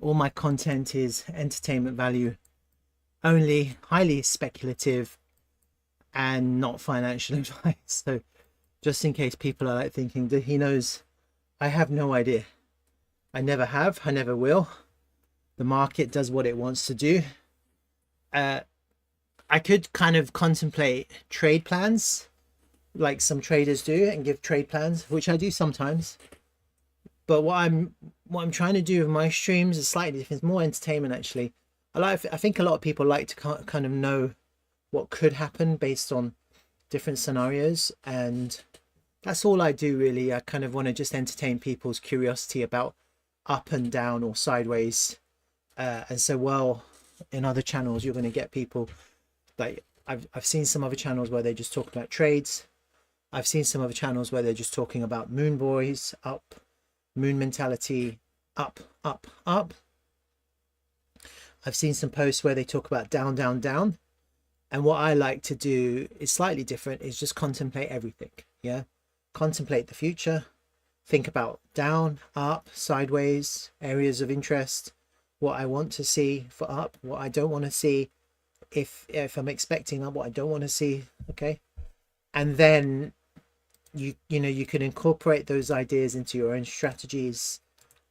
all my content is entertainment value only, highly speculative, and not financial advice. So just in case people are like thinking that he knows, I have no idea. I never have, I never will. The market does what it wants to do. I could kind of contemplate trade plans like some traders do and give trade plans, which I do sometimes. But what I'm trying to do with my streams is slightly different. It's more entertainment actually. I think a lot of people like to kind of know what could happen based on different scenarios, and that's all I do really. I kind of want to just entertain people's curiosity about up and down or sideways. And so, well, in other channels you're going to get people like I've seen some other channels where they just talk about trades. I've seen some other channels where they're just talking about moon boys, up, moon mentality, up, up, up. I've seen some posts where they talk about down, down, down. And what I like to do is slightly different, is just contemplate everything. Yeah. Contemplate the future. Think about down, up, sideways, areas of interest, what I want to see for up, what I don't want to see, if I'm expecting up, what I don't want to see. Okay. And then you know, you can incorporate those ideas into your own strategies.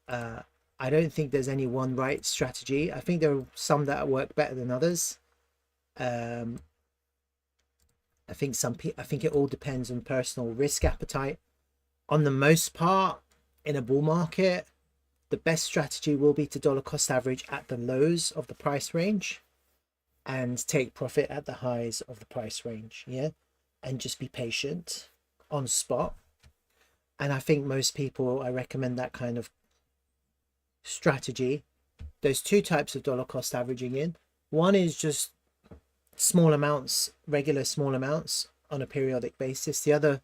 I don't think there's any one right strategy. I think there are some that work better than others. I think it all depends on personal risk appetite. On the most part, in a bull market, the best strategy will be to dollar cost average at the lows of the price range and take profit at the highs of the price range. Yeah. And just be patient on spot. And I think most people, I recommend that kind of strategy. There's two types of dollar cost averaging in. One is just small amounts, regular small amounts on a periodic basis. The other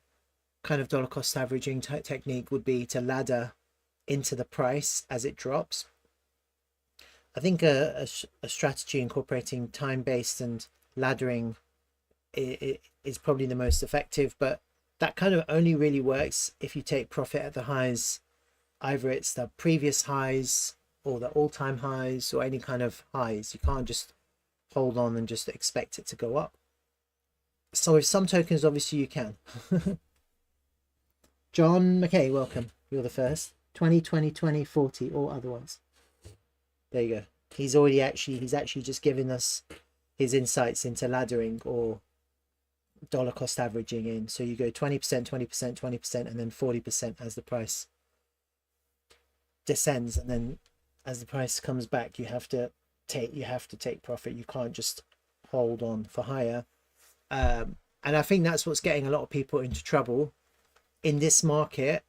kind of dollar cost averaging technique would be to ladder into the price as it drops. I think a strategy incorporating time-based and laddering is probably the most effective, but that kind of only really works if you take profit at the highs. Either it's the previous highs or the all-time highs or any kind of highs. You can't just hold on and just expect it to go up. So with some tokens, obviously you can. John McKay, welcome. You're the first. 20, 20, 20, 40 or otherwise. There you go. He's actually just given us his insights into laddering or dollar cost averaging in. So you go 20%, 20%, 20%, and then 40% as the price descends, and then as the price comes back, you have to take profit. You can't just hold on for higher. And I think that's what's getting a lot of people into trouble in this market,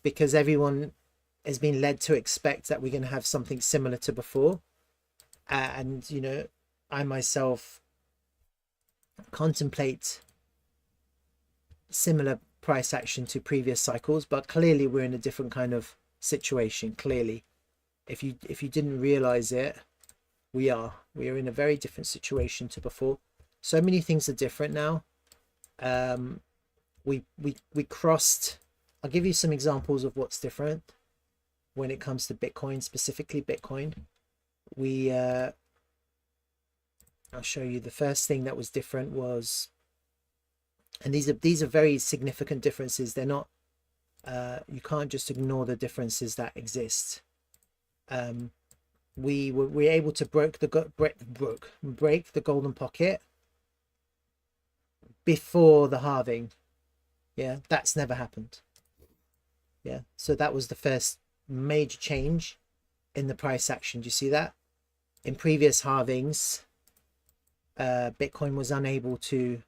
because everyone has been led to expect that we're going to have something similar to before. And you know, I myself contemplate similar price action to previous cycles, but clearly we're in a different kind of situation. Clearly, if you didn't realize it, we are in a very different situation to before. So many things are different now. We crossed. I'll give you some examples of what's different when it comes to Bitcoin, specifically Bitcoin. I'll show you. The first thing that was different was, and these are very significant differences. They're not, you can't just ignore the differences that exist. We were able to break the golden pocket before the halving. Yeah, that's never happened. Yeah, so that was the first major change in the price action. Do you see that? In previous halvings, Bitcoin was unable to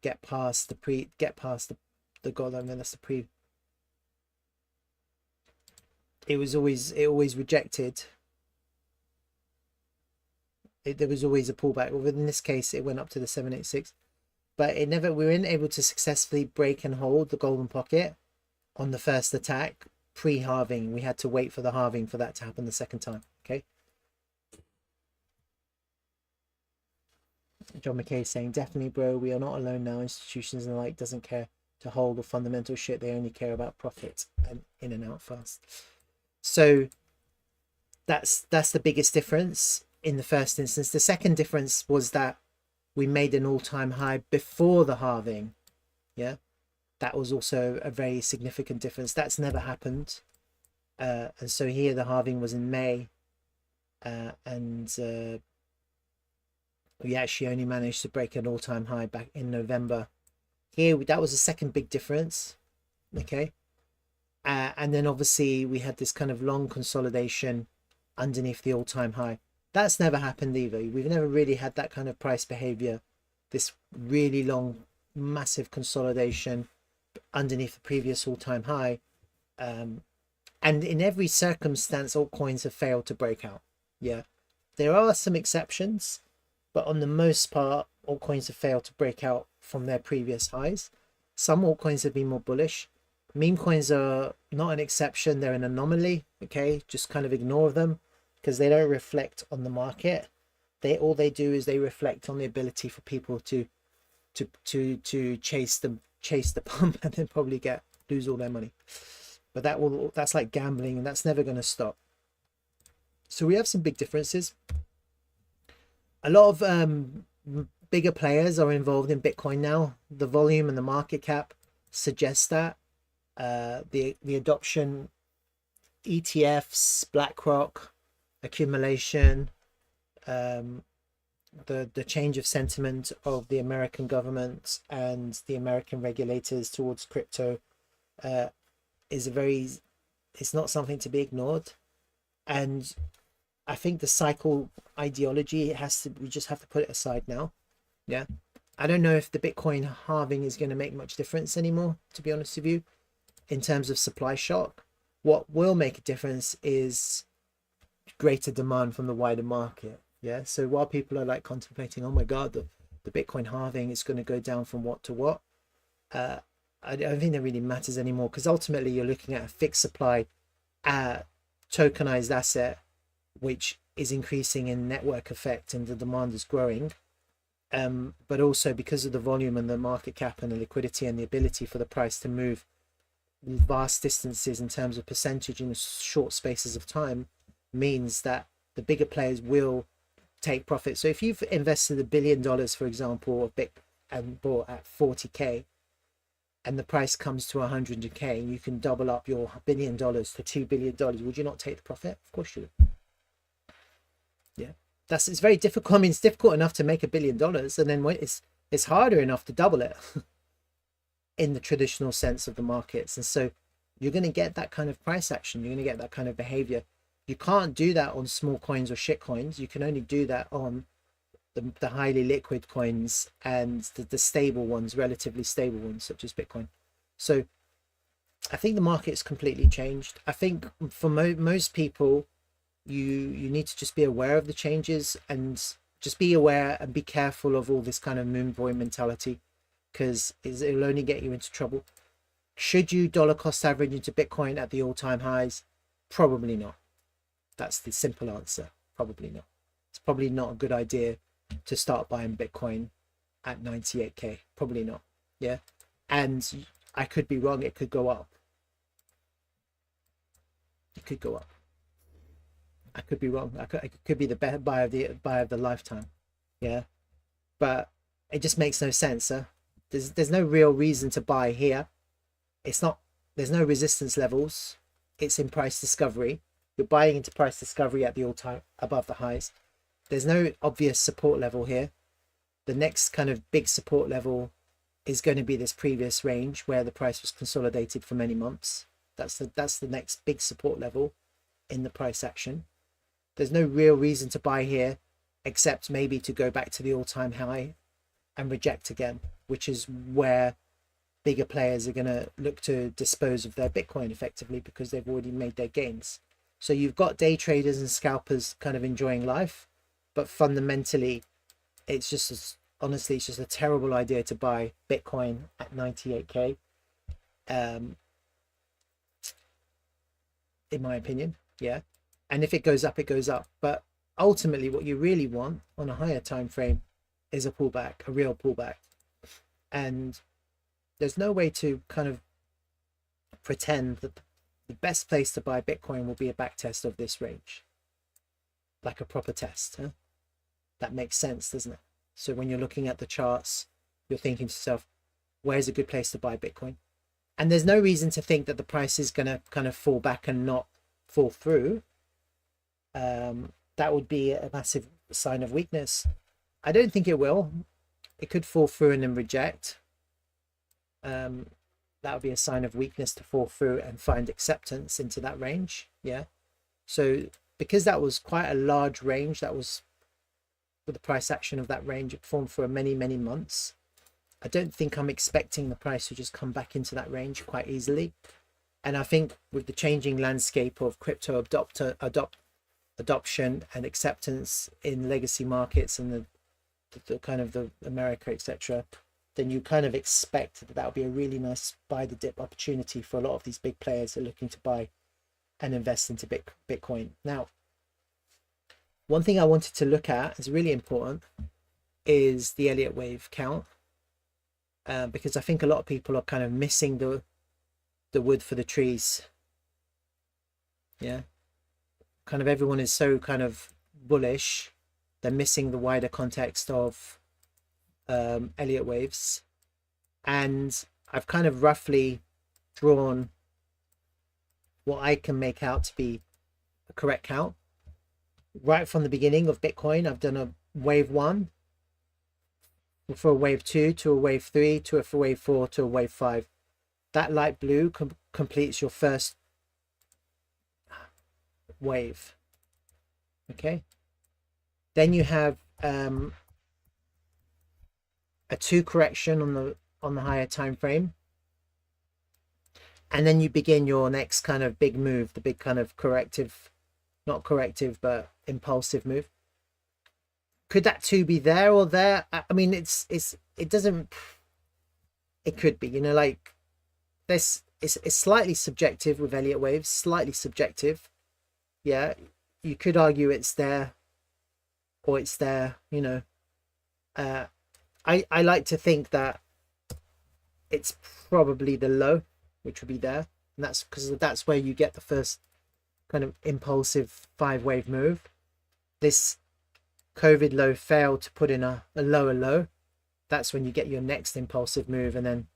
get past the golden. That's the pre. It always rejected. There was always a pullback. Well, in this case, it went up to the 786, but we weren't able to successfully break and hold the golden pocket on the first attack pre-halving. We had to wait for the halving for that to happen the second time. Okay. John McKay saying, definitely, bro, we are not alone now. Institutions and the like doesn't care to hold the fundamental shit. They only care about profit and in and out fast. So that's the biggest difference in the first instance. The second difference was that we made an all-time high before the halving. Yeah, that was also a very significant difference. That's never happened. And so here the halving was in May, and we actually only managed to break an all-time high back in November. Here, that was the second big difference. Okay. And then obviously we had this kind of long consolidation underneath the all-time high. That's never happened either. We've never really had that kind of price behavior, this really long, massive consolidation underneath the previous all-time high. And in every circumstance, altcoins have failed to break out. Yeah, there are some exceptions, but on the most part, altcoins have failed to break out from their previous highs. Some altcoins have been more bullish. Meme coins are not an exception, they're an anomaly. Okay, just kind of ignore them because they don't reflect on the market. All they do is they reflect on the ability for people to chase the pump and then probably lose all their money. But that's like gambling, and that's never going to stop. So we have some big differences. A lot of bigger players are involved in Bitcoin now. The volume and the market cap suggests that. The adoption, ETFs, BlackRock, accumulation, the change of sentiment of the American government and the American regulators towards crypto it's not something to be ignored. And I think the cycle ideology we just have to put it aside now. Yeah, I don't know if the Bitcoin halving is going to make much difference anymore, to be honest with you, in terms of supply shock. What will make a difference is greater demand from the wider market. Yeah, so while people are like contemplating, oh my god, the Bitcoin halving is going to go down from what to what, I don't think that really matters anymore, because ultimately you're looking at a fixed supply tokenized asset which is increasing in network effect and the demand is growing, but also because of the volume and the market cap and the liquidity and the ability for the price to move vast distances in terms of percentage in short spaces of time, means that the bigger players will take profit. So if you've invested $1 billion, for example, of Bitcoin and bought at 40k, and the price comes to 100k, and you can double up your $1 billion to $2 billion, would you not take the profit? Of course you would. Yeah, it's very difficult. I mean, it's difficult enough to make $1 billion, and then it's harder enough to double it in the traditional sense of the markets. And so you're going to get that kind of price action. You're going to get that kind of behavior. You can't do that on small coins or shit coins. You can only do that on the highly liquid coins and the stable ones, relatively stable ones, such as Bitcoin. So I think the market's completely changed. I think for most people, you need to just be aware of the changes and just be aware and be careful of all this kind of moon boy mentality, because it'll only get you into trouble. Should you dollar cost average into Bitcoin at the all-time highs? Probably not. That's the simple answer. Probably not. It's probably not a good idea to start buying Bitcoin at 98k. Probably not. Yeah, and I could be wrong. It could go up. It could go up. I could be wrong. I could be the buy of the lifetime. Yeah, but it just makes no sense. There's no real reason to buy here. It's not. There's no resistance levels. It's in price discovery. You're buying into price discovery at the all-time above the highs. There's no obvious support level here. The next kind of big support level is going to be this previous range where the price was consolidated for many months. That's the next big support level in the price action. There's no real reason to buy here, except maybe to go back to the all-time high and reject again, which is where bigger players are going to look to dispose of their Bitcoin effectively, because they've already made their gains. So you've got day traders and scalpers kind of enjoying life, but fundamentally, it's just honestly, it's just a terrible idea to buy Bitcoin at 98k, in my opinion. Yeah, and if it goes up, it goes up. But ultimately, what you really want on a higher time frame is a pullback, a real pullback. And there's no way to kind of pretend that the best place to buy Bitcoin will be a backtest of this range. like a proper test. Huh? That makes sense, doesn't it? So when you're looking at the charts, you're thinking to yourself, where's a good place to buy Bitcoin? And there's no reason to think that the price is going to kind of fall back and not fall through. That would be a massive sign of weakness. I don't think it will. It could fall through and then reject. That would be a sign of weakness to fall through and find acceptance into that range. Yeah. So because that was quite a large range, that was with the price action of that range, it performed for many months. I don't think I'm expecting the price to just come back into that range quite easily. And I think with the changing landscape of crypto adoption and acceptance in legacy markets and the kind of the America, etc., then you kind of expect that that'll be a really nice buy the dip opportunity for a lot of these big players who are looking to buy and invest into Bitcoin. Now, one thing I wanted to look at is really important is the Elliott Wave count, because I think a lot of people are kind of missing the wood for the trees. Yeah, kind of everyone is so kind of bullish, they're missing the wider context of Elliott waves. And I've kind of roughly drawn what I can make out to be a correct count. Right from the beginning of Bitcoin, I've done a wave 1 for a wave 2 to a wave 3 to a wave 4 to a wave 5. That light blue completes your first wave. Okay, then you have a 2 correction on the higher time frame, and then you begin your next kind of big move, the big kind of corrective, not corrective but impulsive move. Could that 2 be there or there? I mean, it doesn't, it could be, you know, like this is slightly subjective with Elliott waves, slightly subjective. Yeah, you could argue it's there or it's there, you know. I like to think that it's probably the low, which would be there, and that's because that's where you get the first kind of impulsive 5-wave move. This COVID low failed to put in a lower low. That's when you get your next impulsive move, and then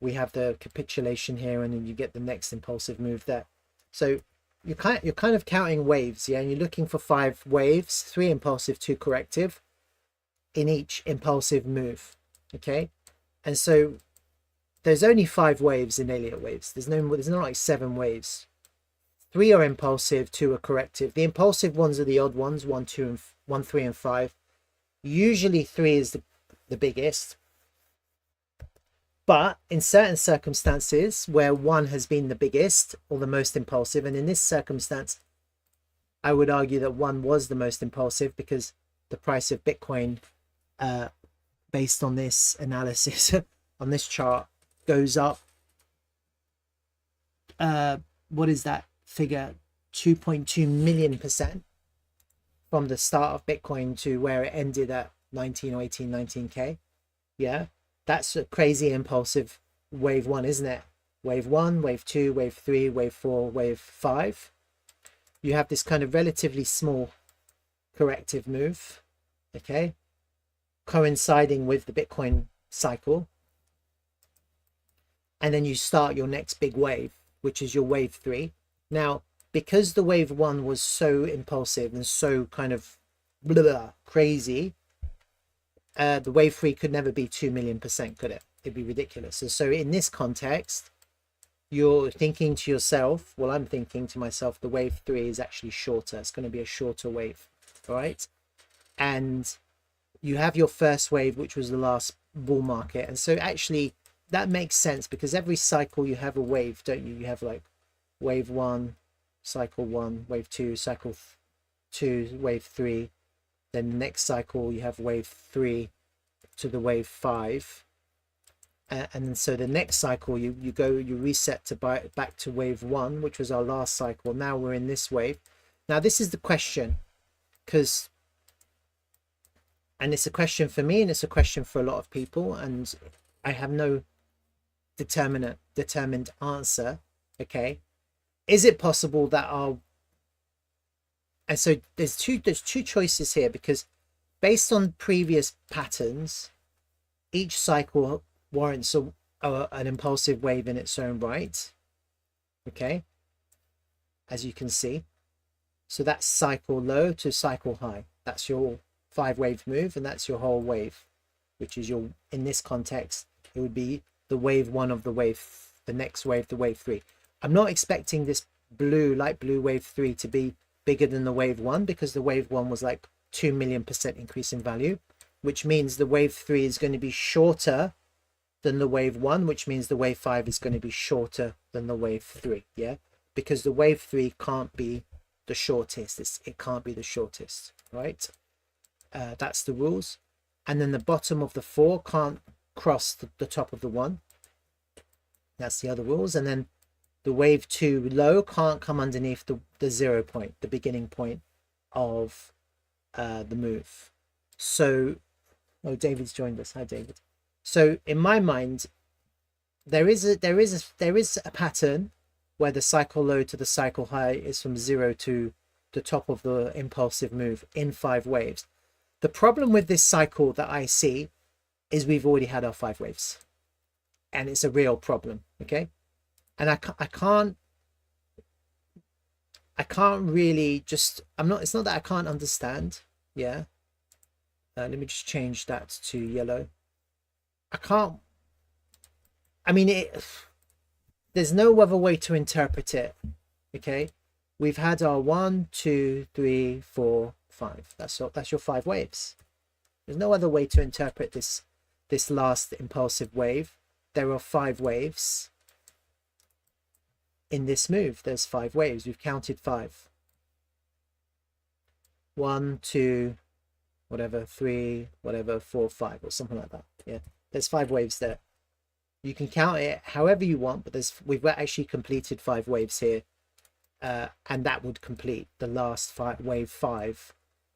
we have the capitulation here, and then you get the next impulsive move there. So you're kind of counting waves, yeah, and you're looking for 5 waves, 3 impulsive, 2 corrective in each impulsive move. Okay, and so there's only 5 waves in Elliott waves. There's not like 7 waves. 3 are impulsive, 2 are corrective. The impulsive ones are the odd ones, 1, 3, and 5. Usually 3 is the biggest. But in certain circumstances where 1 has been the biggest or the most impulsive, and in this circumstance, I would argue that 1 was the most impulsive because the price of Bitcoin, based on this analysis, on this chart, goes up. What is that figure? 2.2 million% from the start of Bitcoin to where it ended at 19 or 18, 19K. Yeah, that's a crazy impulsive wave 1, isn't it? Wave 1, wave 2, wave 3, wave 4, wave 5. You have this kind of relatively small corrective move, okay, coinciding with the Bitcoin cycle. And then you start your next big wave, which is your wave 3. Now, because the wave 1 was so impulsive and so kind of crazy, the wave 3 could never be 2 million%, could it? It'd be ridiculous. And so in this context, you're thinking to yourself, well, I'm thinking to myself, the wave 3 is actually shorter. It's going to be a shorter wave, all right? And you have your first wave, which was the last bull market. And so actually that makes sense because every cycle you have a wave, don't you? You have like wave 1, cycle 1, wave 2, cycle 2, wave 3. Then the next cycle you have wave 3 to the wave 5. And so the next cycle you reset to back to wave 1, which was our last cycle. Now we're in this wave. Now this is the question, and it's a question for me and it's a question for a lot of people, and I have no determined answer. Okay, is it possible that our And so there's two choices here, because based on previous patterns, each cycle warrants an impulsive wave in its own right. Okay, as you can see. So that's cycle low to cycle high. That's your 5-wave move, and that's your whole wave, which is your, in this context, it would be the wave 1 of the wave, the next wave, the wave 3. I'm not expecting this light blue wave 3 to be bigger than the wave 1, because the wave 1 was like 2 million% increase in value, which means the wave 3 is going to be shorter than the wave 1, which means the wave 5 is going to be shorter than the wave 3. Yeah, because the wave 3 can't be the shortest. It can't be the shortest, right? That's the rules. And then the bottom of the 4 can't cross the top of the 1. That's the other rules. And then the wave 2 low can't come underneath the 0 point, the beginning point of the move. So, oh, David's joined us. Hi, David. So in my mind, there is a pattern where the cycle low to the cycle high is from 0 to the top of the impulsive move in 5 waves. The problem with this cycle that I see is we've already had our 5 waves, and it's a real problem. Okay, and I can't really just, it's not that I can't understand. Yeah, let me just change that to yellow. There's no other way to interpret it. Okay, we've had our 1, 2, 3, 4, 5. That's your 5 waves. There's no other way to interpret this last impulsive wave. There are 5 waves in this move. There's 5 waves. We've counted 5. 1, 2, whatever, 3, whatever, 4, 5, or something like that. Yeah, there's 5 waves there. You can count it however you want, but we've actually completed 5 waves here, and that would complete the last wave 5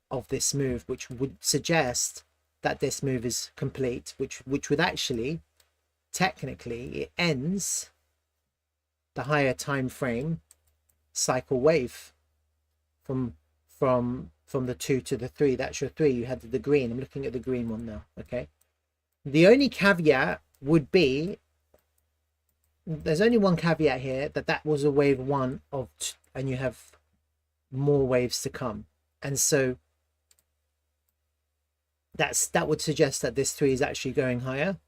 of this move, which would suggest that this move is complete, which would actually, technically, it ends the higher time frame cycle wave from the 2 to the 3. That's your 3. You had the green. I'm looking at the green one now. Okay, the only caveat would be, there's only one caveat here, that was a wave 1 of and you have more waves to come, and so that would suggest that this 3 is actually going higher,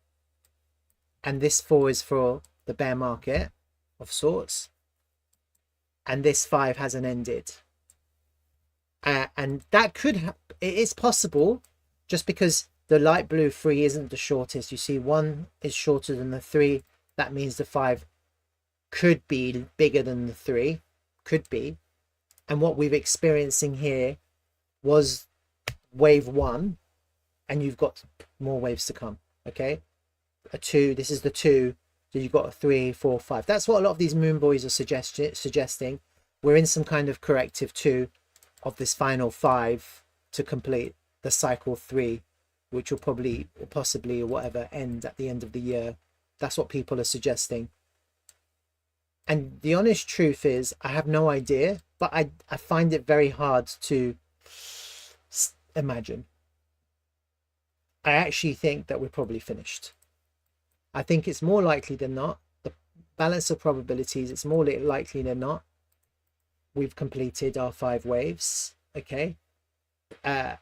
and this 4 is for the bear market of sorts, and this 5 hasn't ended, and that it is possible, just because the light blue 3 isn't the shortest. You see 1 is shorter than the 3. That means the 5 could be bigger than the 3, could be. And what we're experiencing here was wave 1, and you've got more waves to come. Okay, a 2, this is the 2, so you've got a 3, 4, 5. That's what a lot of these moon boys are suggesting. We're in some kind of corrective 2 of this final 5 to complete the cycle 3, which will probably, or possibly, or whatever, end at the end of the year. That's what people are suggesting. And the honest truth is, I have no idea, but I find it very hard to imagine. I actually think that we're probably finished. I think it's more likely than not, the balance of probabilities, it's more likely than not, we've completed our 5 waves. Okay, and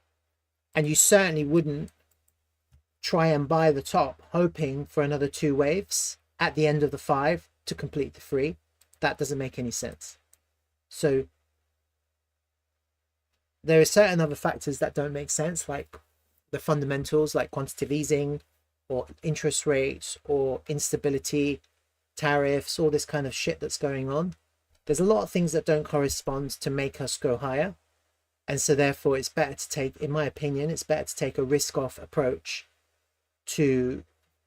you certainly wouldn't try and buy the top hoping for another 2 waves at the end of the 5 to complete the 3. That doesn't make any sense. So there are certain other factors that don't make sense, like the fundamentals, like quantitative easing or interest rates or instability, tariffs, all this kind of shit that's going on. There's a lot of things that don't correspond to make us go higher, and so therefore it's better to take, in my opinion, it's better to take a risk-off approach to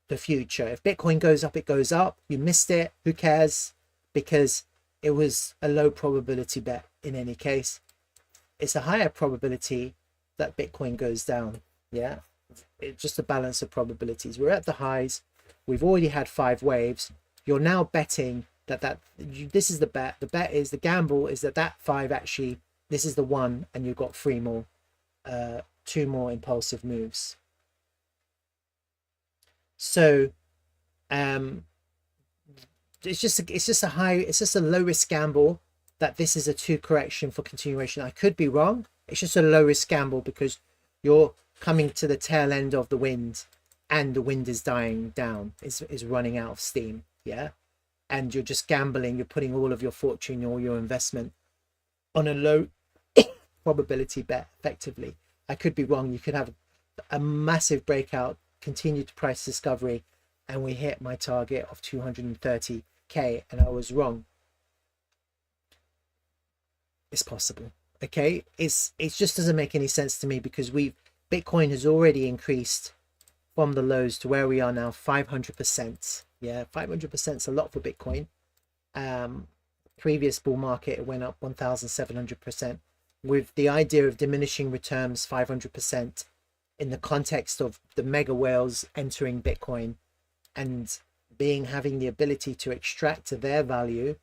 the future. If Bitcoin goes up, it goes up. You missed it, who cares? Because it was a low probability bet in any case. It's a higher probability that Bitcoin goes down. Yeah, it's just a balance of probabilities. We're at the highs. We've already had 5 waves. You're now betting this is the bet. The bet is, the gamble is that 5 actually this is the one, and you've got three more, two more impulsive moves. So it's just a low risk gamble that this is a 2 correction for continuation. I could be wrong. It's just a low risk gamble because you're coming to the tail end of the wind, and the wind is dying down, is running out of steam. Yeah, and you're just gambling. You're putting all of your fortune, all your investment on a low probability bet effectively. I could be wrong. You could have a massive breakout, continued price discovery, and we hit my target of 230k, and I was wrong. It's possible. Okay, it just doesn't make any sense to me, because Bitcoin has already increased from the lows to where we are now 500%. Yeah, 500% is a lot for Bitcoin. Previous bull market, it went up 1,700%. With the idea of diminishing returns 500% in the context of the mega whales entering Bitcoin and having the ability to extract to their value,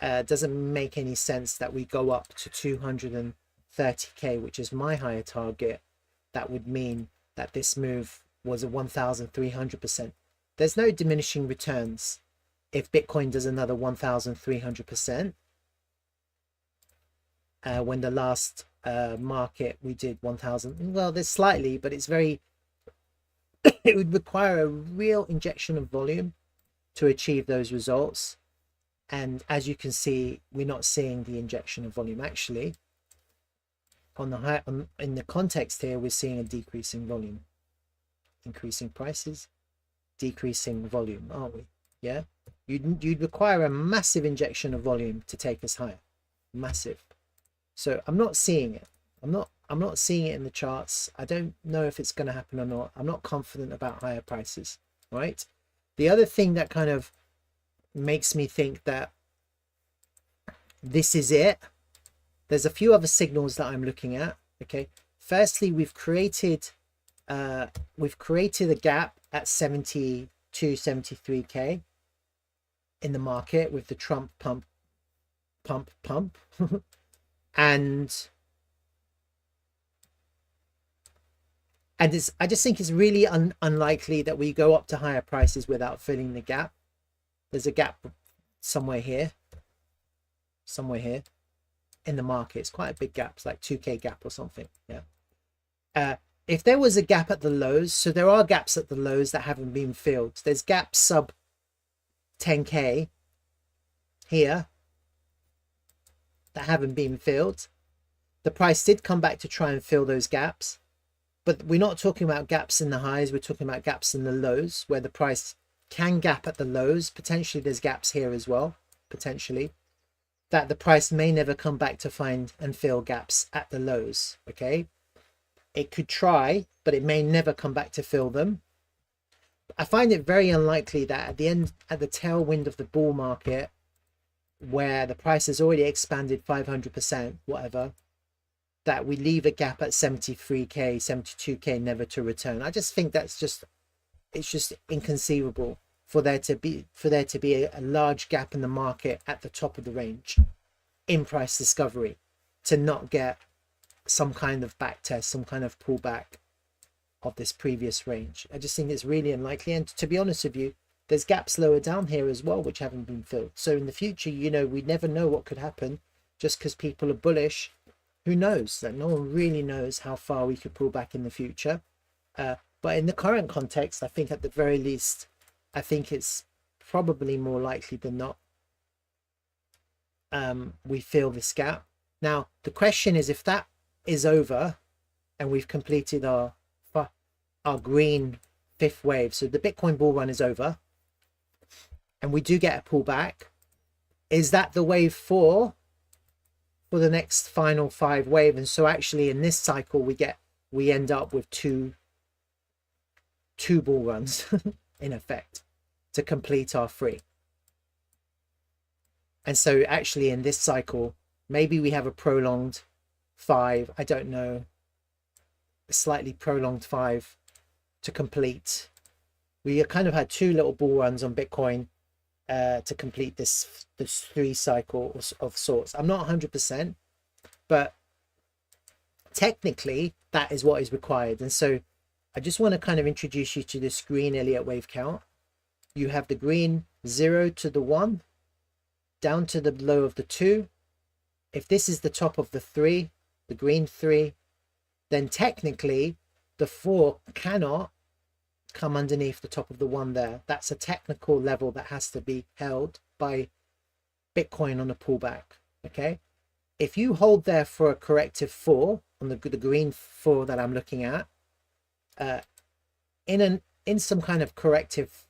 doesn't make any sense that we go up to 230k, which is my higher target. That would mean that this move was a 1,300%. There's no diminishing returns if Bitcoin does another 1,300%. When the last market we did 1,000, well, there's slightly, but it's very it would require a real injection of volume to achieve those results, and as you can see, we're not seeing the injection of volume. Actually, on the in the context here, we're seeing a decrease in volume, increasing prices, decreasing volume, aren't we? Yeah, you'd require a massive injection of volume to take us higher, massive. So I'm not seeing it. I'm not seeing it in the charts. I don't know if it's going to happen or not. I'm not confident about higher prices, right? The other thing that kind of makes me think that this is it, there's a few other signals that I'm looking at. Okay, firstly, we've created a gap at 72, 73k in the market with the Trump pump and I just think it's really unlikely that we go up to higher prices without filling the gap. There's a gap somewhere here in the market. It's quite a big gap. It's like 2k gap or something. Yeah. If there was a gap at the lows, so there are gaps at the lows that haven't been filled. There's gaps sub 10k here that haven't been filled. The price did come back to try and fill those gaps, but we're not talking about gaps in the highs. We're talking about gaps in the lows, where the price can gap at the lows. Potentially there's gaps here as well, potentially, that the price may never come back to find and fill gaps at the lows. Okay, it could try, but it may never come back to fill them. I find it very unlikely that at the end, at the tailwind of the bull market, where the price has already expanded 500%, whatever, that we leave a gap at 73k, 72k, never to return. I just think that's just, it's just inconceivable for there to be a large gap in the market at the top of the range in price discovery to not get some kind of back test, some kind of pullback of this previous range. I just think it's really unlikely. And to be honest with you, there's gaps lower down here as well which haven't been filled. So in the future, you know, we never know what could happen. Just because people are bullish, who knows? That no one really knows how far we could pull back in the future. But in the current context, I think at the very least, I think it's probably more likely than not we fill this gap. Now the question is, if that is over and we've completed our green fifth wave, so the Bitcoin bull run is over and we do get a pullback, is that the wave 4 for the next final 5 wave? And so actually in this cycle we end up with two bull runs in effect to complete our 3. And so actually in this cycle maybe we have a prolonged 5, I don't know, a slightly prolonged 5 to complete. We kind of had 2 little bull runs on Bitcoin to complete this 3 cycle of sorts. I'm not 100%, but technically that is what is required. And so I just want to kind of introduce you to this green Elliott wave count. You have the green 0 to the 1 down to the low of the 2. If this is the top of the 3, the green 3, then technically the 4 cannot come underneath the top of the 1 there. That's a technical level that has to be held by Bitcoin on a pullback. Okay, if you hold there for a corrective 4 on the green 4 that I'm looking at, in some kind of corrective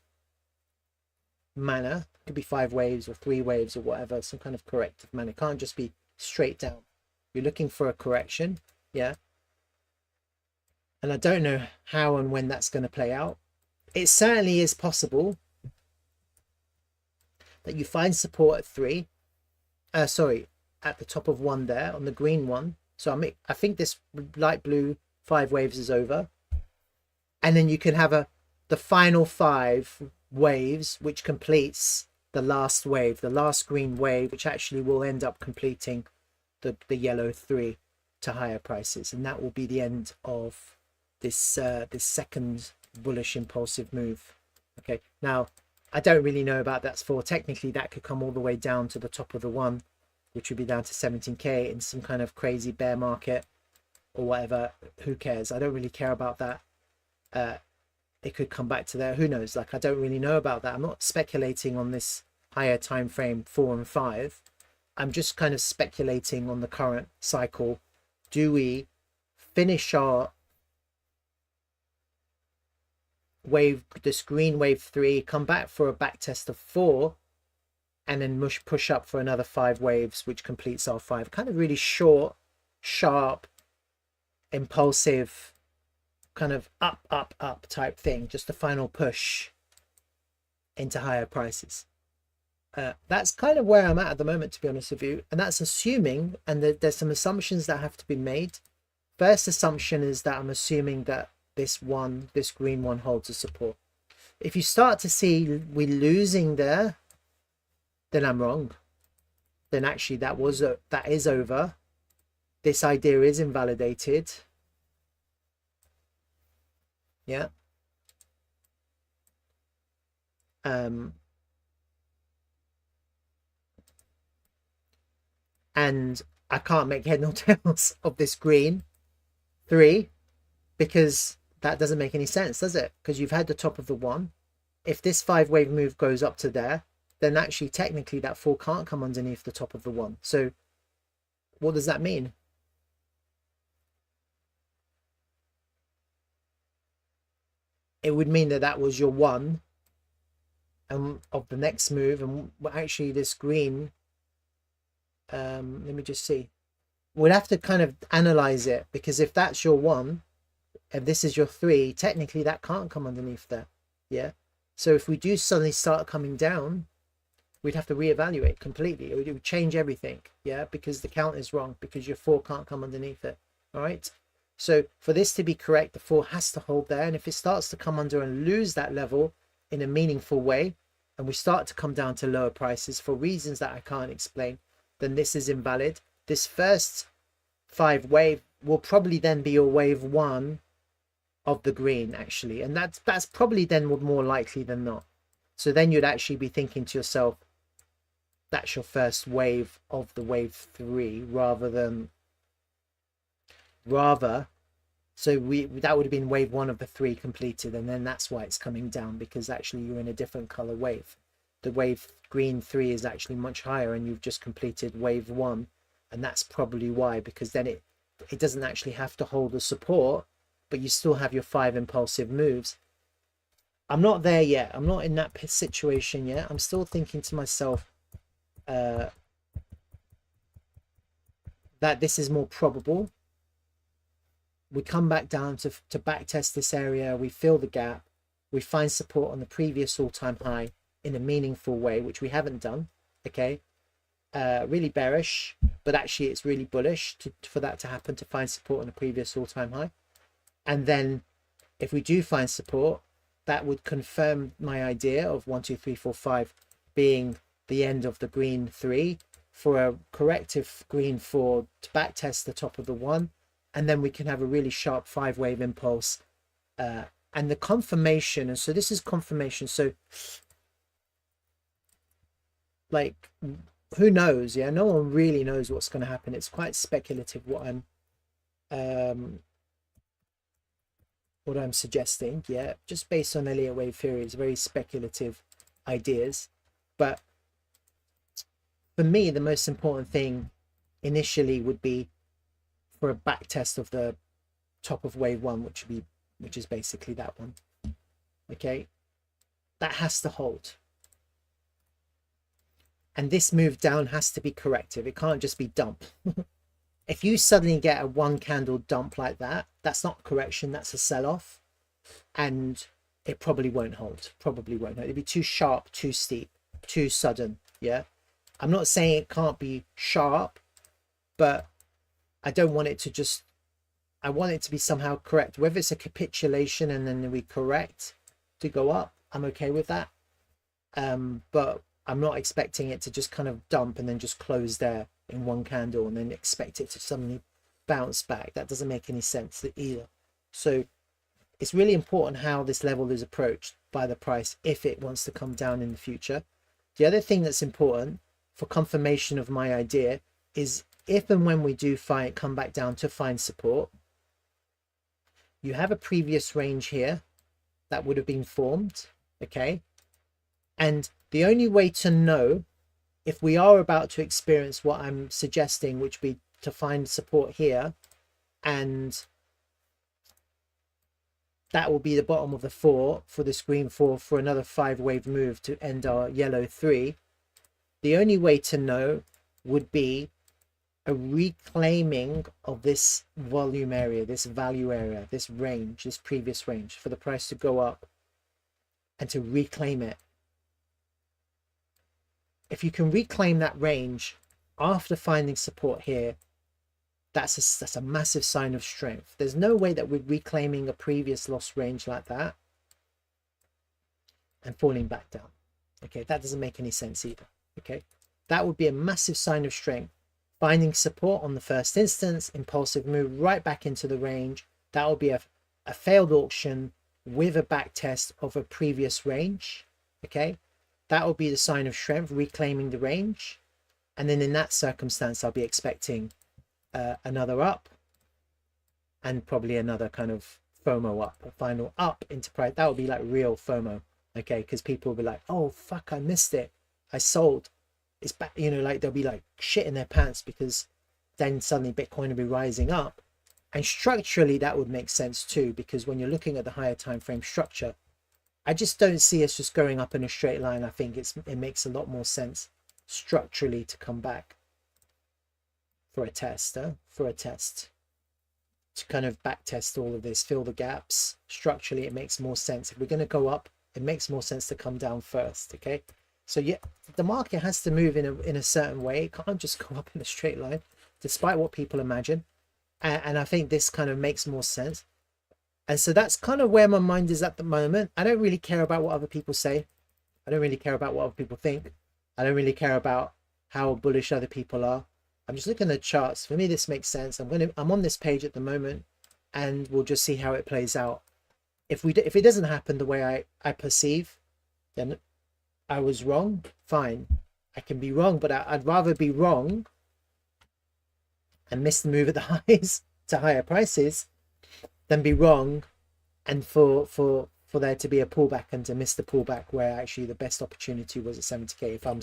manner, it could be 5 waves or 3 waves or whatever, some kind of corrective manner. It can't just be straight down. You're looking for a correction, yeah. And I don't know how and when that's going to play out. It certainly is possible that you find support at 3. Sorry, at the top of 1 there on the green one. So I think this light blue 5 waves is over, and then you can have the final 5 waves, which completes the last wave, the last green wave, which actually will end up completing the yellow 3 to higher prices, and that will be the end of this this second bullish impulsive move. Okay, now I don't really know about that 4. Technically that could come all the way down to the top of the 1, which would be down to 17k in some kind of crazy bear market or whatever. Who cares? I don't really care about that. It could come back to there, who knows? Like, I don't really know about that. I'm not speculating on this higher time frame 4 and 5. I'm just kind of speculating on the current cycle. Do we finish our wave, this green wave 3, come back for a back test of 4, and then push up for another 5 waves, which completes our 5? Kind of really short, sharp, impulsive, kind of up type thing, just the final push into higher prices. That's kind of where I'm at the moment, to be honest with you, and that's assuming, and there's some assumptions that have to be made. First assumption is that I'm assuming that this green one holds a support. If you start to see we losing there, then I'm wrong. Then actually that is over. This idea is invalidated. Yeah. And I can't make head nor tails of this green 3, because that doesn't make any sense, does it? Because you've had the top of the 1. If this 5 wave move goes up to there, then actually technically that 4 can't come underneath the top of the 1. So what does that mean? It would mean that that was your 1 of the next move, and actually this green, let me just see. We'll have to kind of analyze it, because if that's your 1 and this is your 3, technically that can't come underneath there. Yeah. So if we do suddenly start coming down, we'd have to reevaluate completely. It would change everything. Yeah, because the count is wrong, because your 4 can't come underneath it. All right. So for this to be correct, the 4 has to hold there. And if it starts to come under and lose that level in a meaningful way, and we start to come down to lower prices for reasons that I can't explain, then this is invalid. This first 5 wave will probably then be your wave 1 of the green, actually. And that's probably then more likely than not. So then you'd actually be thinking to yourself, that's your first wave of the wave 3, so that would have been wave 1 of the 3 completed, and then that's why it's coming down, because actually you're in a different color wave. The wave green 3 is actually much higher, and you've just completed wave 1, and that's probably why, because then it doesn't actually have to hold the support, but you still have your 5 impulsive moves. I'm not there yet. I'm not in that situation yet. I'm still thinking to myself that this is more probable. We come back down to back test this area, we fill the gap, we find support on the previous all-time high in a meaningful way, which we haven't done. Okay, really bearish, but actually it's really bullish for that to happen, to find support on the previous all-time high. And then if we do find support, that would confirm my idea of 1, 2, 3, 4, 5 being the end of the green 3, for a corrective green 4 to back test the top of the 1, and then we can have a really sharp 5-wave impulse, and the confirmation. And so this is confirmation. So like, who knows? Yeah, no one really knows what's going to happen. It's quite speculative what I'm suggesting. Yeah, just based on Elliott wave theory, it's very speculative ideas. But for me, the most important thing initially would be for a back test of the top of wave 1, which is basically that one. Okay, that has to hold, and this move down has to be corrective. It can't just be dump. If you suddenly get a 1 candle dump like that, that's not correction, that's a sell-off, and it probably won't hold. It'd be too sharp, too steep, too sudden. Yeah, I'm not saying it can't be sharp, but I don't want it to just, I want it to be somehow correct. Whether it's a capitulation and then we correct to go up, I'm okay with that. But I'm not expecting it to just kind of dump and then just close there in 1 candle and then expect it to suddenly bounce back. That doesn't make any sense either. So it's really important how this level is approached by the price if it wants to come down in the future. The other thing that's important for confirmation of my idea is if and when we do come back down to find support, you have a previous range here that would have been formed. Okay, and the only way to know if we are about to experience what I'm suggesting, which would be to find support here, and that will be the bottom of the 4 for this green 4 for another 5-wave move to end our yellow 3. The only way to know would be a reclaiming of this volume area, this value area, this range, this previous range, for the price to go up and to reclaim it. If you can reclaim that range after finding support here, that's a massive sign of strength. There's no way that we're reclaiming a previous lost range like that and falling back down. Okay, that doesn't make any sense either. Okay, that would be a massive sign of strength. Finding support on the first instance, impulsive move right back into the range. That would be a failed auction with a back test of a previous range. Okay, that will be the sign of strength, reclaiming the range. And then in that circumstance, I'll be expecting another up and probably another kind of FOMO up, a final up into price. That would be like real FOMO. Okay, because people will be like, oh fuck, I missed it, I sold, it's back, you know, like they'll be like shit in their pants because then suddenly Bitcoin will be rising up. And structurally that would make sense too, because when you're looking at the higher time frame structure, I just don't see us just going up in a straight line. I think it makes a lot more sense structurally to come back for a test, to kind of back test all of this, fill the gaps. Structurally it makes more sense. If we're going to go up, it makes more sense to come down first. Okay, so yeah, the market has to move in a certain way. It can't just go up in a straight line, despite what people imagine. And I think this kind of makes more sense. And so that's kind of where my mind is at the moment. I don't really care about what other people say. I don't really care about what other people think. I don't really care about how bullish other people are. I'm just looking at the charts. For me, this makes sense. I'm on this page at the moment, and we'll just see how it plays out. If it doesn't happen the way I perceive, then I was wrong. Fine, I can be wrong, but I'd rather be wrong and miss the move at the highs to higher prices than be wrong and for there to be a pullback and to miss the pullback where actually the best opportunity was at 70k. If I'm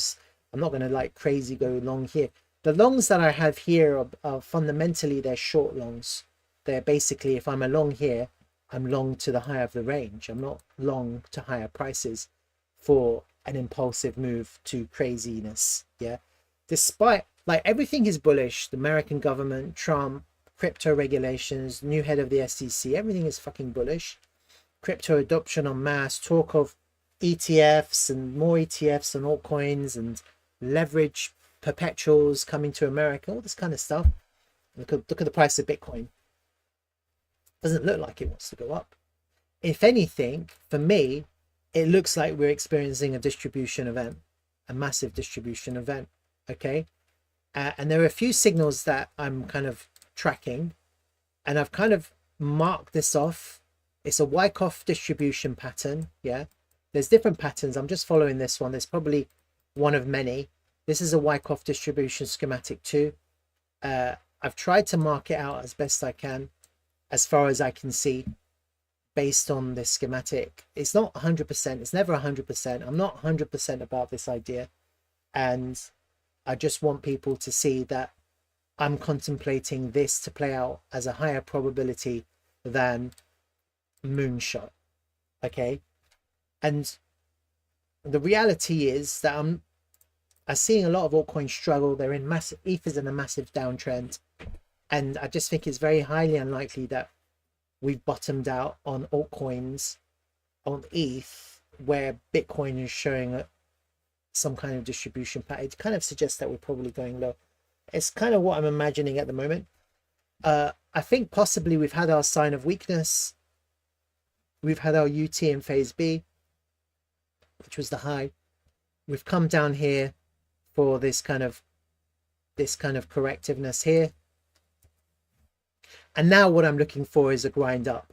not going to like crazy go long here. The longs that I have here are fundamentally, they're short longs. They're basically, if I'm a long here, I'm long to the high of the range. I'm not long to higher prices for an impulsive move to craziness. Yeah, despite like everything is bullish, the American government, Trump, crypto regulations, new head of the SEC, everything is fucking bullish. Crypto adoption en masse, talk of ETFs and more ETFs and altcoins and leverage perpetuals coming to America, all this kind of stuff. Look at the price of Bitcoin. Doesn't look like it wants to go up. If anything, for me, it looks like we're experiencing a distribution event, a massive distribution event. Okay, And there are a few signals that I'm kind of tracking, and I've kind of marked this off. It's a Wyckoff distribution pattern. Yeah, there's different patterns. I'm just following this one. There's probably one of many. This is a Wyckoff distribution schematic too. I've tried to mark it out as best I can, as far as I can see, based on this schematic. It's not 100%. It's never 100%. I'm not 100% about this idea. And I just want people to see that I'm contemplating this to play out as a higher probability than moonshot. Okay. And the reality is that I'm seeing a lot of altcoins struggle. They're in massive, ETH's in a massive downtrend. And I just think it's very highly unlikely that we've bottomed out on altcoins on ETH, where Bitcoin is showing some kind of distribution pattern. It kind of suggests that we're probably going low. It's kind of what I'm imagining at the moment. I think possibly we've had our sign of weakness. We've had our UT in phase B, which was the high. We've come down here for this kind of correctiveness here. And now what I'm looking for is a grind up,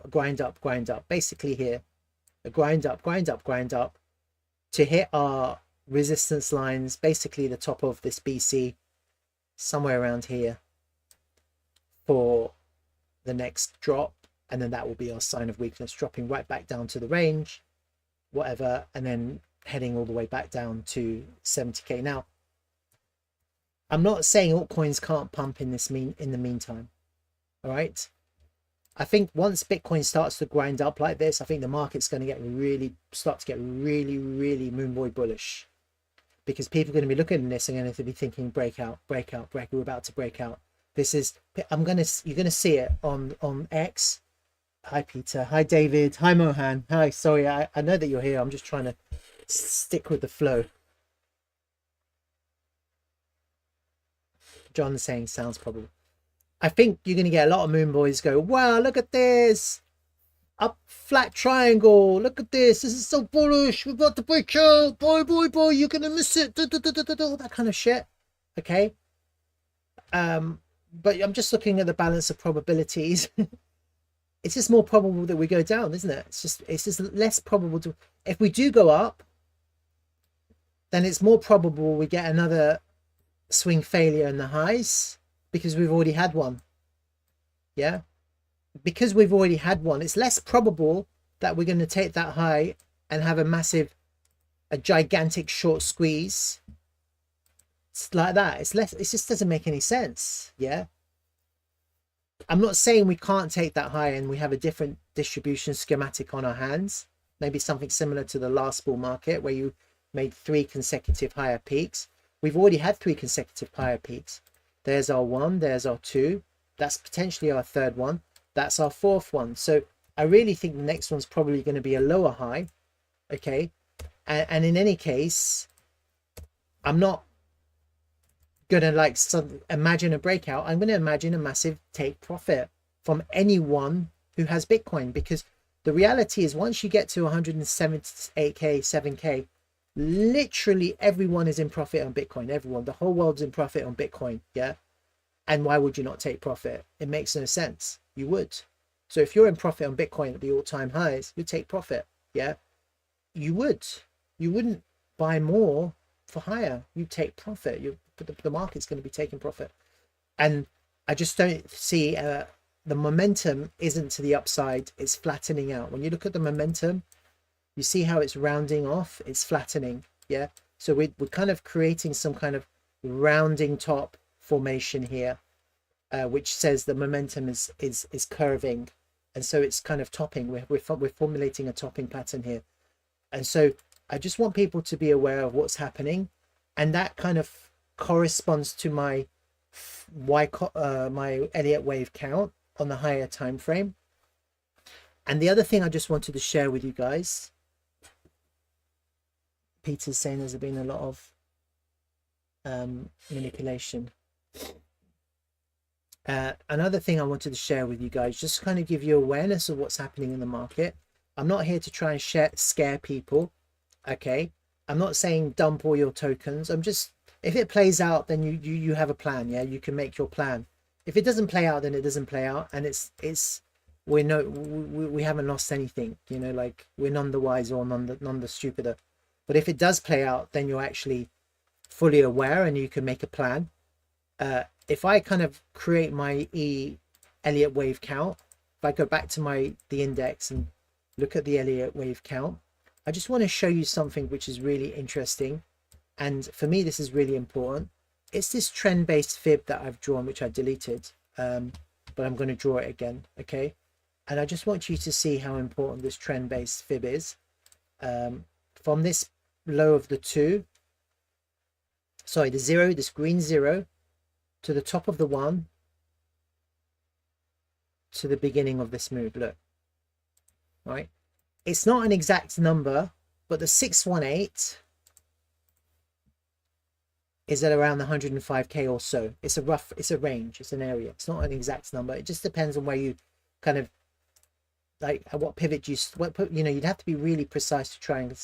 basically here, a grind up to hit our resistance lines, basically the top of this BC, somewhere around here for the next drop. And then that will be our sign of weakness, dropping right back down to the range, whatever, and then heading all the way back down to 70k. Now, I'm not saying altcoins can't pump in the meantime. All right. I think once Bitcoin starts to grind up like this, I think the market's going to start to get really moonboy bullish, because people are going to be looking at this and going to be thinking breakout. We're about to break out. This is, you're going to see it on X. Hi, Peter. Hi, David. Hi, Mohan. Hi. Sorry. I know that you're here. I'm just trying to stick with the flow. John's saying sounds probable. I think you're going to get a lot of moon boys go, wow, look at this. Up flat triangle. Look at this. This is so bullish. We're about to break out. Boy, you're going to miss it. All that kind of shit. Okay. But I'm just looking at the balance of probabilities. It's just more probable that we go down, isn't it? It's just less probable to, if we do go up, then it's more probable we get another swing failure in the highs, because we've already had one. Yeah, because we've already had one, it's less probable that we're going to take that high and have a gigantic short squeeze. It's like that. It's less, it just doesn't make any sense. Yeah, I'm not saying we can't take that high and we have a different distribution schematic on our hands, maybe something similar to the last bull market where you made 3 consecutive higher peaks. We've already had 3 consecutive higher peaks. There's our 1, there's our 2, that's potentially our 3rd one, that's our 4th one. So I really think the next one's probably going to be a lower high. Okay, and in any case, I'm not going to imagine a breakout. I'm going to imagine a massive take profit from anyone who has Bitcoin, because the reality is once you get to 178k, 7k, literally everyone is in profit on Bitcoin. Everyone, the whole world's in profit on Bitcoin. Yeah. And why would you not take profit? It makes no sense. You would. So if you're in profit on Bitcoin at the all-time highs, you take profit. Yeah. You would. You wouldn't buy more for higher. You take profit. The market's going to be taking profit. And I just don't see the momentum isn't to the upside. It's flattening out. When you look at the momentum, you see how it's rounding off, it's flattening. Yeah, so we're kind of creating some kind of rounding top formation here, which says the momentum is curving, and so it's kind of topping. We're formulating a topping pattern here, and so I just want people to be aware of what's happening, and that kind of corresponds to my Elliott Wave count on the higher time frame. And the other thing I just wanted to share with you guys, Peter's saying there's been a lot of manipulation. Another thing I wanted to share with you guys, just to kind of give you awareness of what's happening in the market. I'm not here to try and scare people. Okay, I'm not saying dump all your tokens. I'm just If it plays out, then you have a plan. Yeah, you can make your plan. If it doesn't play out, then it doesn't play out, and we haven't lost anything. You know, like we're none the wiser or none the stupider. But if it does play out, then you're actually fully aware and you can make a plan. If I kind of create my Elliott Wave count, if I go back to the index and look at the Elliott Wave count, I just want to show you something which is really interesting. And for me, this is really important. It's this trend-based fib that I've drawn, which I deleted, but I'm going to draw it again, okay? And I just want you to see how important this trend-based fib is. From this low of the 2, sorry, the 0, this green 0, to the top of the 1, to the beginning of this move, look, right? It's not an exact number, but the 618 is at around the 105k or so. It's a range, it's an area. It's not an exact number. It just depends on where you kind of, like, at what pivot you know, you'd have to be really precise to try and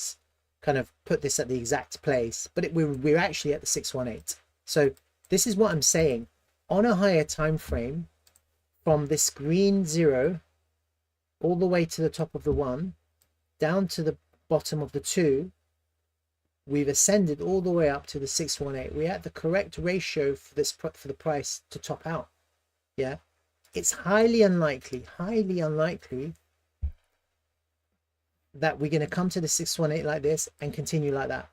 kind of put this at the exact place, but we're actually at the 618. So this is what I'm saying. On a higher time frame, from this green 0 all the way to the top of the 1, down to the bottom of the 2, we've ascended all the way up to the 618. We're at the correct ratio for the price to top out. Yeah, it's highly unlikely that we're going to come to the 618 like this and continue like that.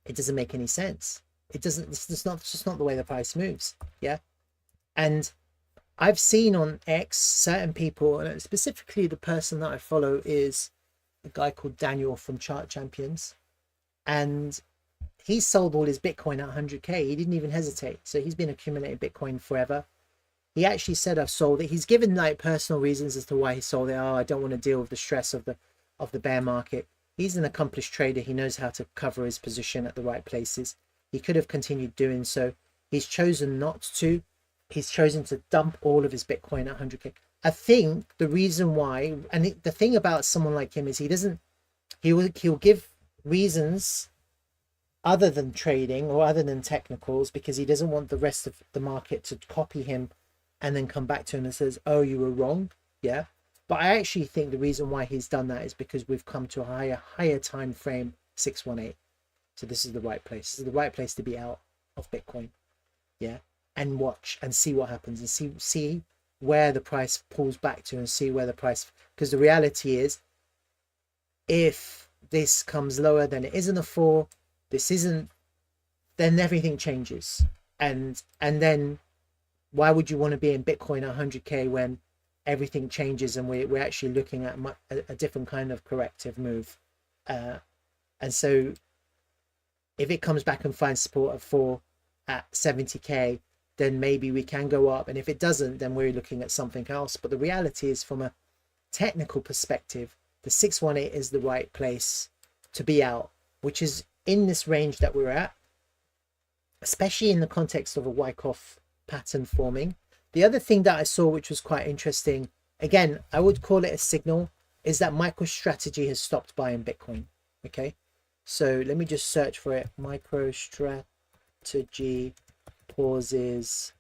It doesn't make any sense. It doesn't. It's just not the way the price moves. Yeah, and I've seen on X certain people, and specifically the person that I follow is a guy called Daniel from Chart Champions, and he sold all his Bitcoin at 100k. He didn't even hesitate. So he's been accumulating Bitcoin forever. He actually said, I've sold it. He's given like personal reasons as to why he sold it. Oh, I don't want to deal with the stress of the bear market. He's an accomplished trader. He knows how to cover his position at the right places. He could have continued doing so. He's chosen not to. He's chosen to dump all of his Bitcoin at 100k. I think the reason why, and the thing about someone like him is he'll give reasons other than trading or other than technicals, because he doesn't want the rest of the market to copy him and then come back to him and says, oh, you were wrong. Yeah. But I actually think the reason why he's done that is because we've come to a higher time frame, 618. So this is the right place. This is the right place to be out of Bitcoin. Yeah. And watch and see what happens and see where the price pulls back to and see where the price, because the reality is, if this comes lower than it isn't a 4, this isn't, then everything changes. And then why would you want to be in Bitcoin at 100k when everything changes and we're actually looking at a different kind of corrective move? And so if it comes back and finds support of 4 at 70k, then maybe we can go up. And if it doesn't, then we're looking at something else. But the reality is, from a technical perspective, the 618 is the right place to be out, which is in this range that we're at, especially in the context of a Wyckoff pattern forming. The other thing that I saw, which was quite interesting, again, I would call it a signal, is that MicroStrategy has stopped buying Bitcoin. Okay, so let me just search for it. MicroStrategy pauses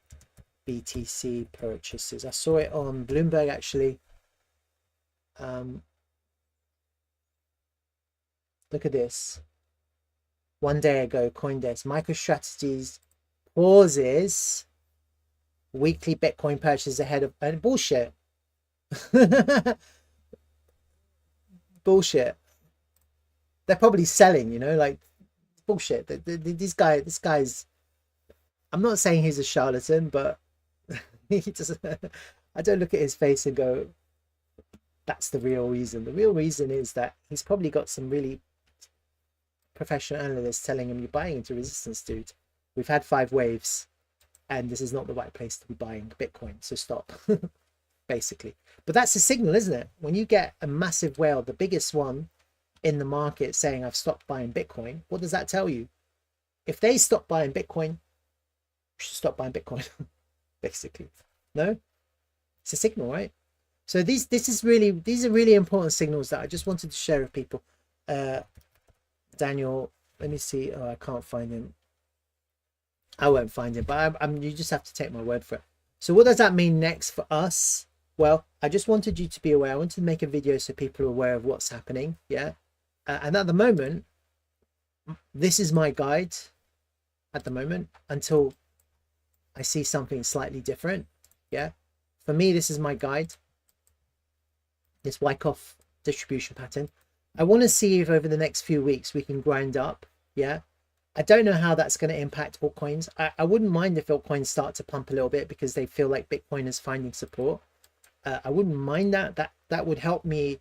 BTC purchases. I saw it on Bloomberg actually. Look at this. One day ago, CoinDesk, MicroStrategy's pauses weekly Bitcoin purchases ahead of, and bullshit. Bullshit. They're probably selling, you know, like bullshit. This guy's, I'm not saying he's a charlatan, but he just, I don't look at his face and go, that's the real reason. The real reason is that he's probably got some really professional analysts telling him, you're buying into resistance, dude. We've had 5 waves and this is not the right place to be buying Bitcoin, so stop. Basically. But that's a signal, isn't it? When you get a massive whale, the biggest one in the market, saying I've stopped buying Bitcoin, what does that tell you? If they stop buying Bitcoin, you should stop buying Bitcoin. Basically. No? It's a signal, right? So these are really important signals that I just wanted to share with people. Daniel let me see. Oh, I can't find him. I won't find him, but you just have to take my word for it. So what does that mean next for us? Well, I just wanted you to be aware. I wanted to make a video so people are aware of what's happening. Yeah. And at the moment, this is my guide at the moment until I see something slightly different. Yeah. For me, this is my guide. This Wyckoff distribution pattern. I want to see if over the next few weeks we can grind up. Yeah. I don't know how that's going to impact altcoins. I wouldn't mind if altcoins start to pump a little bit because they feel like Bitcoin is finding support. I wouldn't mind that. That would help me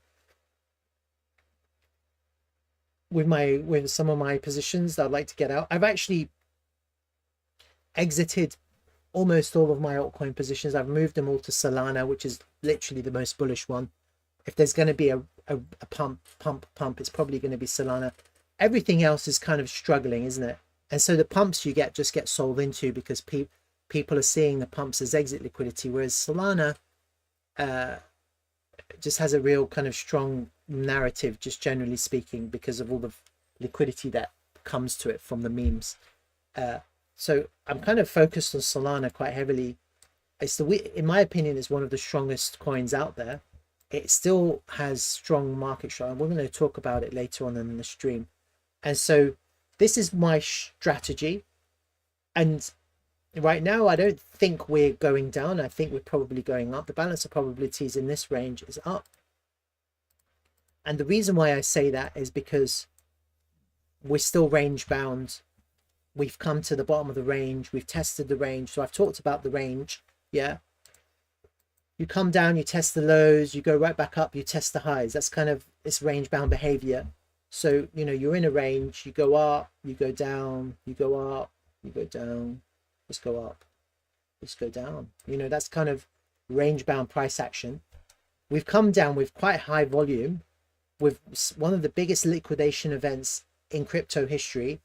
with some of my positions that I'd like to get out. I've actually exited almost all of my altcoin positions. I've moved them all to Solana, which is literally the most bullish one. If there's going to be a pump, it's probably going to be Solana. Everything else is kind of struggling, isn't it? And so the pumps you get just get sold into because people are seeing the pumps as exit liquidity, whereas Solana just has a real kind of strong narrative, just generally speaking, because of all the liquidity that comes to it from the memes. So I'm kind of focused on Solana quite heavily. In my opinion, it's one of the strongest coins out there. It still has strong market share, and we're going to talk about it later on in the stream. And so this is my strategy. And right now, I don't think we're going down. I think we're probably going up. The balance of probabilities in this range is up. And the reason why I say that is because we're still range bound. We've come to the bottom of the range. We've tested the range. So I've talked about the range. Yeah. You come down, you test the lows, you go right back up, you test the highs. That's kind of this range bound behavior. So, you know, you're in a range, you go up, you go down, you go up, you go down, just go up, just go down. You know, that's kind of range bound price action. We've come down with quite high volume, with one of the biggest liquidation events in crypto history.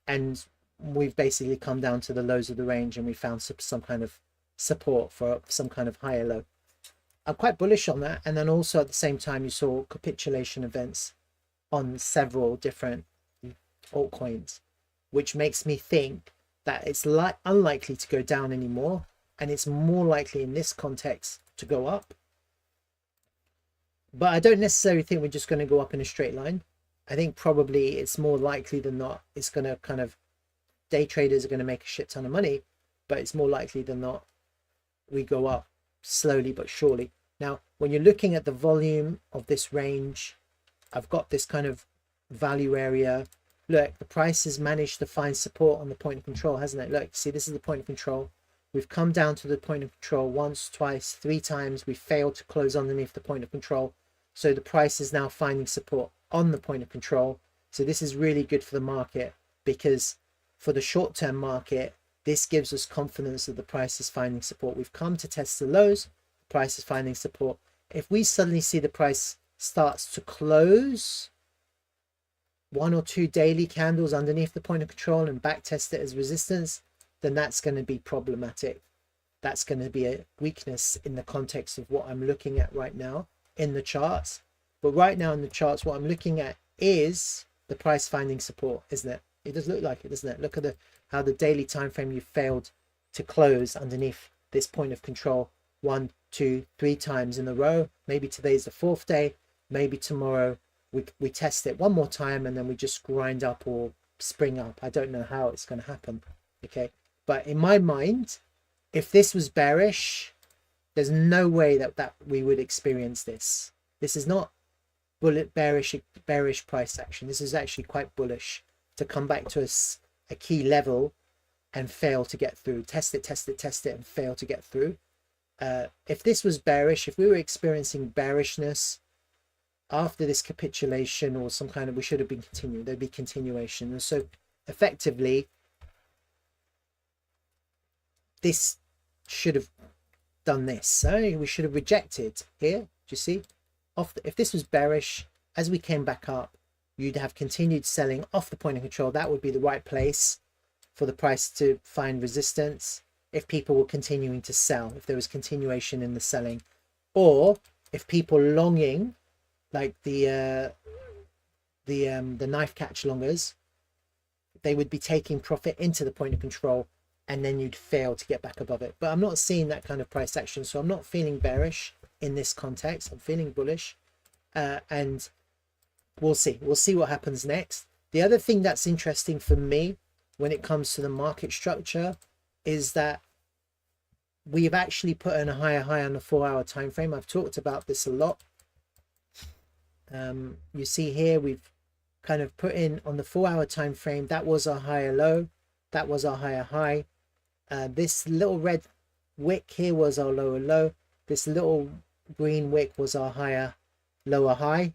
And we've basically come down to the lows of the range and we found some kind of support for some kind of higher low. I'm quite bullish on that. And then also at the same time, you saw capitulation events on several different altcoins, which makes me think that it's unlikely to go down anymore. And it's more likely in this context to go up. But I don't necessarily think we're just going to go up in a straight line. I think probably it's more likely than not, it's going to kind of, day traders are going to make a shit ton of money, but it's more likely than not, we go up slowly but surely. Now, when you're looking at the volume of this range, I've got this kind of value area. Look, the price has managed to find support on the point of control, hasn't it? Look, see, this is the point of control. We've come down to the point of control once, twice, 3 times. We failed to close underneath the point of control. So the price is now finding support on the point of control. So this is really good for the market, because for the short-term market, this gives us confidence that the price is finding support. We've come to test the lows, the price is finding support. If we suddenly see the price starts to close 1 or 2 daily candles underneath the point of control and back test it as resistance, then that's going to be problematic. That's going to be a weakness in the context of what I'm looking at right now in the charts. But right now in the charts, what I'm looking at is the price finding support, isn't it? It does look like it, doesn't it? Look at how the daily time frame you failed to close underneath this point of control 1, 2, 3 times in a row. Maybe today's the 4th day. Maybe tomorrow we test it one more time and then we just grind up or spring up. I don't know how it's going to happen. Okay, but in my mind, if this was bearish, there's no way that we would experience this. This is not bearish price action. This is actually quite bullish to come back to a key level and fail to get through. Test it, and fail to get through. If this was bearish, if we were experiencing bearishness after this capitulation or some kind of, we should have been continuing, there'd be continuation. And so effectively, this should have done this. So we should have rejected here. Do you see? If this was bearish, as we came back up, you'd have continued selling off the point of control. That would be the right place for the price to find resistance if people were continuing to sell, if there was continuation in the selling, or if people longing, like the the knife catch longers, they would be taking profit into the point of control, and then you'd fail to get back above it. But I'm not seeing that kind of price action, so I'm not feeling bearish in this context. I'm feeling bullish, and we'll see what happens next. The other thing that's interesting for me when it comes to the market structure is that we've actually put in a higher high on the 4-hour time frame. I've talked about this a lot. You see here we've kind of put in on the 4-hour time frame, that was our higher low, that was our higher high. This little red wick here was our lower low, this little green wick was our higher lower high.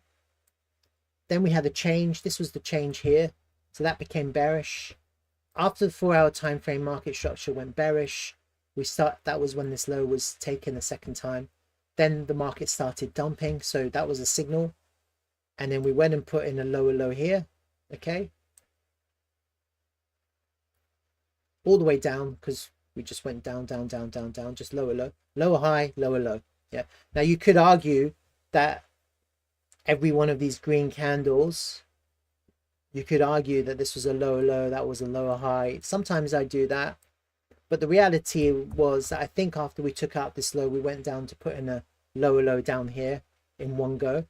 Then we had a change. This was the change here, so that became bearish. After the 4-hour time frame, market structure went bearish. That was when this low was taken a second time. Then the market started dumping, so that was a signal. And then we went and put in a lower low here, okay, all the way down, because we just went down, just lower low, lower high, lower low. Yeah, now you could argue that every one of these green candles, you could argue that this was a lower low, that was a lower high. Sometimes I do that, but the reality was that I think after we took out this low, we went down to put in a lower low down here in one go.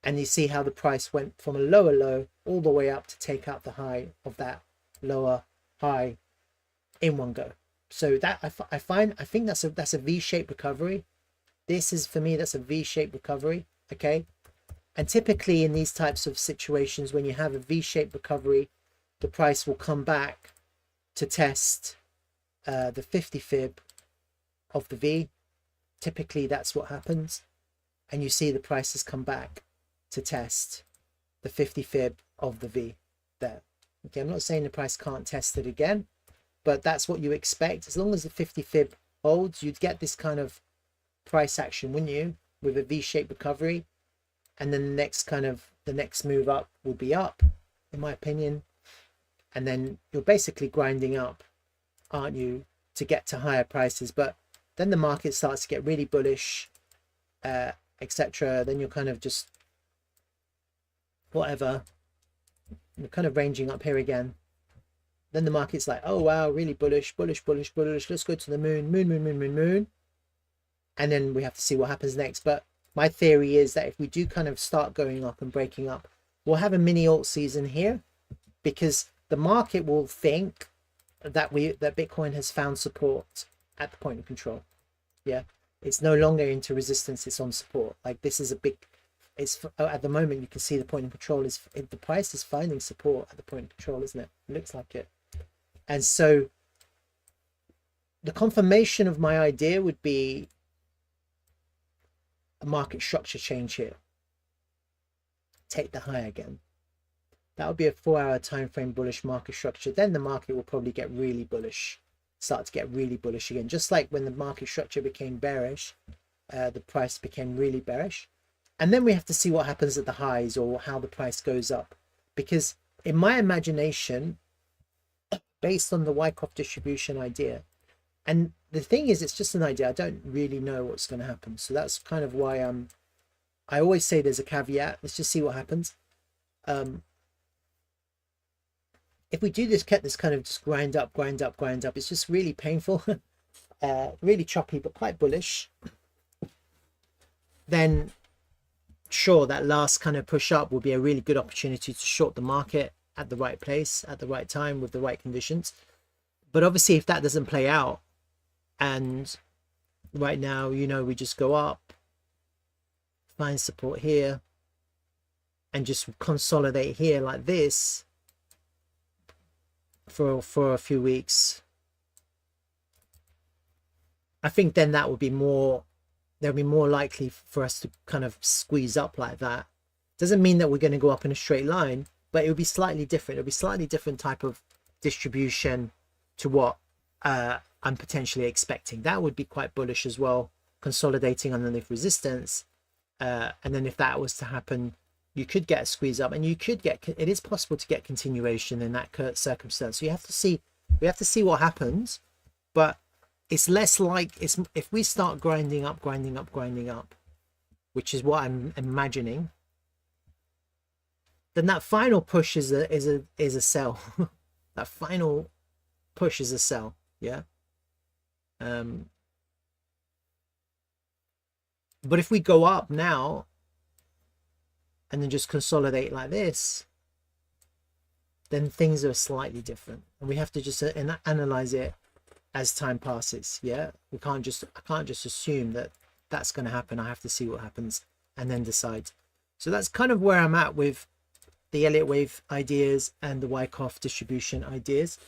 And you see how the price went from a lower low all the way up to take out the high of that lower high in one go. So that I think that's a V-shaped recovery. This is, for me, that's a V-shaped recovery. Okay. And typically in these types of situations, when you have a V-shaped recovery, the price will come back to test the 50 fib of the V. Typically that's what happens. And you see the price has come back to test the 50 fib of the V there. Okay, I'm not saying the price can't test it again, but that's what you expect. As long as the 50 fib holds, you'd get this kind of price action, wouldn't you, with a V-shaped recovery. And then the next move up will be up, in my opinion. And then you're basically grinding up, aren't you, to get to higher prices. But then the market starts to get really bullish, etc. Then you're kind of just whatever, you're kind of ranging up here again. Then the market's like, oh wow, really bullish, let's go to the moon. And then we have to see what happens next. But my theory is that if we do kind of start going up and breaking up, we'll have a mini alt season here, because the market will think that Bitcoin has found support at the point of control. Yeah, it's no longer into resistance, it's on support. Like, this is a big, it's at the moment you can see the point of control is, the price is finding support at the point of control, isn't it? It looks like it. And so the confirmation of my idea would be a market structure change here. Take the high again. That would be a 4-hour time frame bullish market structure. Then the market will probably get really bullish, start to get really bullish again. Just like when the market structure became bearish, the price became really bearish. And then we have to see what happens at the highs, or how the price goes up. Because in my imagination, based on the Wyckoff distribution idea, and the thing is, it's just an idea, I don't really know what's going to happen. So that's kind of why I always say there's a caveat. Let's just see what happens. If we do this, get this kind of just grind up, it's just really painful, really choppy, but quite bullish. Then sure, that last kind of push up will be a really good opportunity to short the market at the right place, at the right time, with the right conditions. But obviously, if that doesn't play out, and right now, you know, we just go up, find support here, and just consolidate here like this for a few weeks, I think then that would be more, they'll be more likely for us to kind of squeeze up like that. Doesn't mean that we're going to go up in a straight line, but it would be slightly different. It'll be slightly different type of distribution to what I'm potentially expecting. That would be quite bullish as well, consolidating underneath resistance. And then if that was to happen, you could get a squeeze up, and you could get, it is possible to get continuation in that circumstance. So you have to see, we have to see what happens, but it's less like, it's, if we start grinding up, which is what I'm imagining, then that final push is a sell. That final push is a sell. Yeah. But if we go up now and then just consolidate like this, then things are slightly different, and we have to just analyze it as time passes. Yeah, I can't just assume that that's going to happen. I have to see what happens and then decide. So that's kind of where I'm at with the Elliott Wave ideas and the Wyckoff distribution ideas.